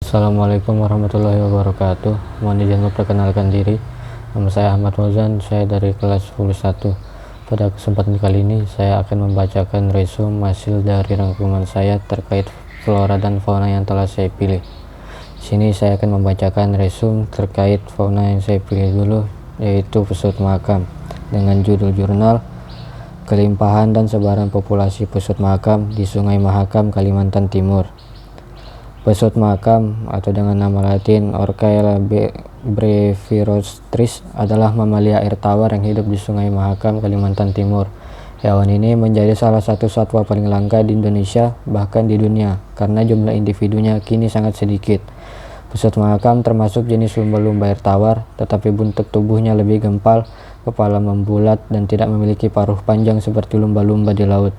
Assalamualaikum warahmatullahi wabarakatuh. Mohon izin memperkenalkan diri. Nama saya Ahmad Fauzan, saya dari kelas 10-1. Pada kesempatan kali ini saya akan membacakan resume hasil dari rangkuman saya terkait flora dan fauna yang telah saya pilih. Di sini saya akan membacakan resume terkait fauna yang saya pilih dulu, yaitu pesut makam, dengan judul jurnal Kelimpahan dan Sebaran Populasi Pesut Makam di Sungai Mahakam, Kalimantan Timur. Pesut makam atau dengan nama latin Orcaella brevirostris adalah mamalia air tawar yang hidup di Sungai Mahakam, Kalimantan Timur. Hewan ini menjadi salah satu satwa paling langka di Indonesia, bahkan di dunia, karena jumlah individunya kini sangat sedikit. Pesut makam termasuk jenis lumba-lumba air tawar, tetapi bentuk tubuhnya lebih gempal, kepala membulat, dan tidak memiliki paruh panjang seperti lumba-lumba di laut.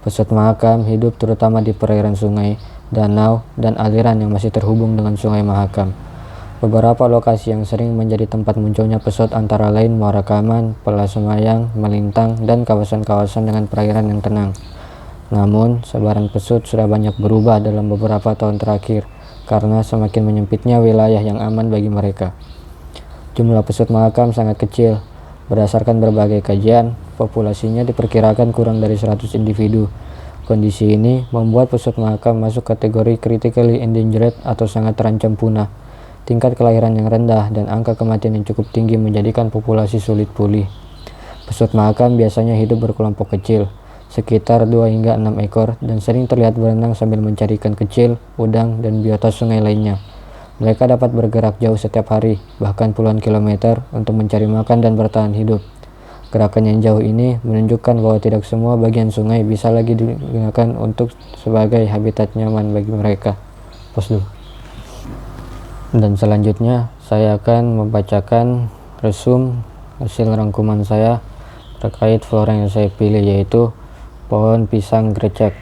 Pesut makam hidup terutama di perairan sungai, danau, dan aliran yang masih terhubung dengan Sungai Mahakam. Beberapa lokasi yang sering menjadi tempat munculnya pesut antara lain Muara Kaman, Pelasemayang, Melintang, dan kawasan-kawasan dengan perairan yang tenang. Namun, sebaran pesut sudah banyak berubah dalam beberapa tahun terakhir karena semakin menyempitnya wilayah yang aman bagi mereka. Jumlah pesut makam sangat kecil. Berdasarkan berbagai kajian, populasinya diperkirakan kurang dari 100 individu. Kondisi ini membuat pesut makam masuk kategori critically endangered atau sangat terancam punah. Tingkat kelahiran yang rendah dan angka kematian yang cukup tinggi menjadikan populasi sulit pulih. Pesut makam biasanya hidup berkelompok kecil, sekitar 2 hingga 6 ekor, dan sering terlihat berenang sambil mencari ikan kecil, udang, dan biota sungai lainnya. Mereka dapat bergerak jauh setiap hari, bahkan puluhan kilometer, untuk mencari makan dan bertahan hidup. Gerakan yang jauh ini menunjukkan bahwa tidak semua bagian sungai bisa lagi digunakan untuk sebagai habitat nyaman bagi mereka. Dan selanjutnya saya akan membacakan resume hasil rangkuman saya terkait flora yang saya pilih, yaitu pohon pisang grecek,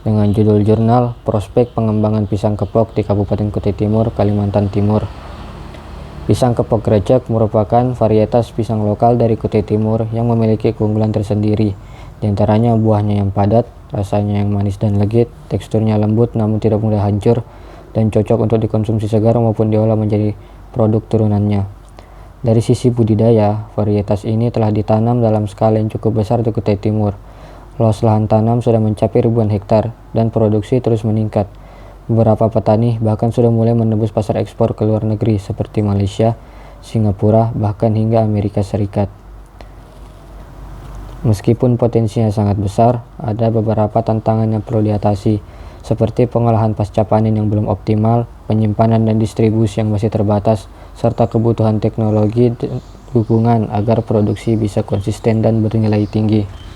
dengan judul jurnal Prospek Pengembangan Pisang Kepok di Kabupaten Kutai Timur, Kalimantan Timur. Pisang kepok grecek merupakan varietas pisang lokal dari Kutai Timur yang memiliki keunggulan tersendiri. Di antaranya buahnya yang padat, rasanya yang manis dan legit, teksturnya lembut namun tidak mudah hancur, dan cocok untuk dikonsumsi segar maupun diolah menjadi produk turunannya. Dari sisi budidaya, varietas ini telah ditanam dalam skala yang cukup besar di Kutai Timur. Luas lahan tanam sudah mencapai ribuan hektar dan produksi terus meningkat. Beberapa petani bahkan sudah mulai menembus pasar ekspor ke luar negeri seperti Malaysia, Singapura, bahkan hingga Amerika Serikat. Meskipun potensinya sangat besar, ada beberapa tantangan yang perlu diatasi, seperti pengolahan pasca panen yang belum optimal, penyimpanan dan distribusi yang masih terbatas, serta kebutuhan teknologi dukungan agar produksi bisa konsisten dan bernilai tinggi.